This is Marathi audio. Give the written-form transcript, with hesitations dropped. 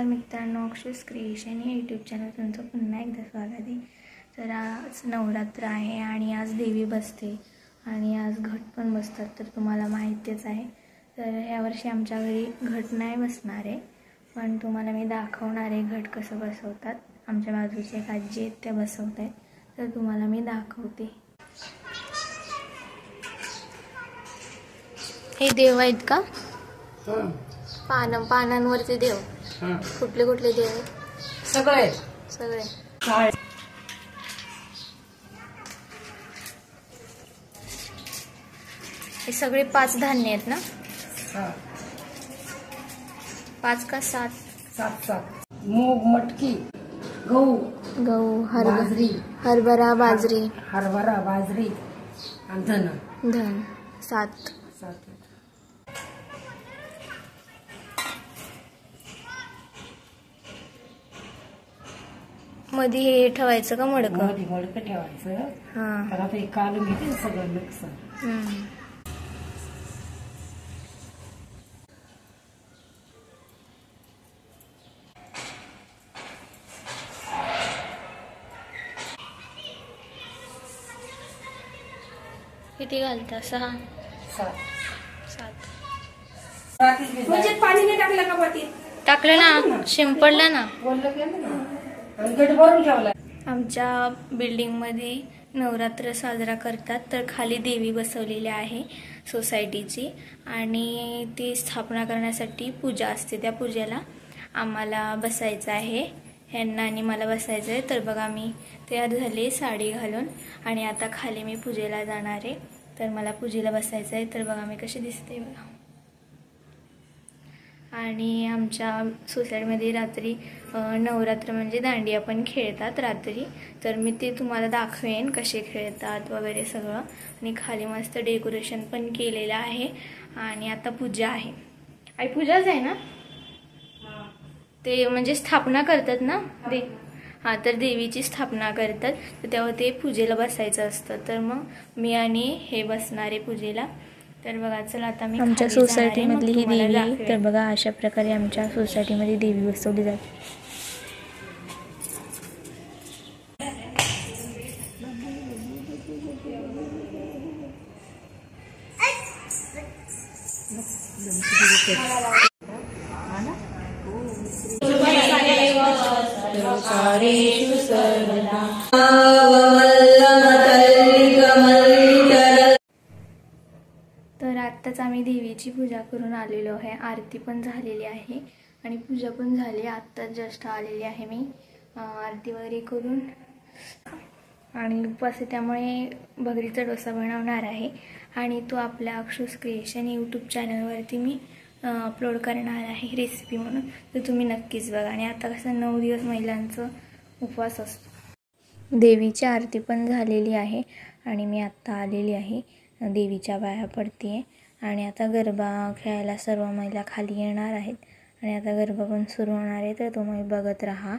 नमस्कार मित्रांनो, अक्षुस क्रिएशन या यूट्यूब चॅनल तुमचं पुन्हा एकदा स्वागत आहे। तर आज नवरात्र आहे आणि आज देवी बसते आणि आज घट पण बसतात, तर तुम्हाला माहितीच आहे। तर यावर्षी आमच्या घरी घट नाही बसणार आहे, पण तुम्हाला मी दाखवणार आहे घट कसं बसवतात। आमच्या बाजूचे एक आजी आहेत त्या बसवत आहेत, तर तुम्हाला मी दाखवते। हे देव आहेत का? पानांवरचे देव कुठले कुठले देव आहेत? सगळे हे सगळे 5 धान्य आहेत ना? 5 का 7? मूग, मटकी, गहू, हरभरा, बाजरी आणि धन 7। मध्ये हे ठेवायचं का मडकं? मडकं ठेवायचं। हां, आता हे काढून घेते सगळं मिक्स। किती घालता? 6 7 म्हणजे पाणी नाही टाकलं का पाठी? टाकलं ना, शिंपडलं ना, केलं ना, आणि गट भरून ठेवला। आमच्या बिल्डिंगमध्ये नवरात्र साजरा करतात, तर खाली देवी बसवलेली आहे सोसायटीची, आणि ती स्थापना करण्यासाठी पूजा असते। त्या पूजेला आम्हाला बसायचं आहे, ह्यांना आणि मला बसायचं आहे। तर बघा मी तयार झाले साडी घालून, आणि आता खाली मी पूजेला जाणार आहे। तर मला पूजेला बसायचं आहे, तर बघा मी कशी दिसते बघा। आणि आमच्या सोसायटीमध्ये रात्री नवरात्र म्हणजे दांडिया पण खेळतात रात्री, तर मी ते तुम्हाला दाखवेन कसे खेळतात वगैरे सगळं। आणि खाली मस्त डेकोरेशन पण केलेलं आहे, आणि आता पूजा आहे। आई पूजाच आहे ना? ते म्हणजे स्थापना करतात ना हां, तर देवीची स्थापना करतात, तर तेव्हा ते पूजेला बसायचं असतं। तर मग मी आणि हे बसणारे पूजेला। तर बघा, चला आता मी आमच्या सोसायटीमधली ही देवी, तर बघा अशा प्रकारे आमच्या सोसायटीमध्ये देवी बसवली जाते। तर आत्ताच आम्ही देवीची पूजा करून आलेलो आहे, आरती पण झालेली आहे आणि पूजा पण झाली। आत्ताच जस्ट आलेली आहे मी आरती वगैरे करून, आणि उपवास आहे त्यामुळे भगरीचा डोसा बनवणार आहे, आणि तो आपल्या अक्षुस क्रिएशन यूट्यूब चॅनलवरती मी अपलोड करणार आहे रेसिपी म्हणून, तर तुम्ही नक्कीच बघा। आणि आता कसं 9 दिवस महिलांचं उपवास असतो। देवीची आरती पण झालेली आहे, आणि मी आत्ता आलेली आहे, देवीच्या पाया पडते, आणि आता गरबा खेळायला सर्व महिला खाली येणार आहेत, आणि आता गरबा पण सुरू होणार आहे, तर तुम्ही बघत राहा।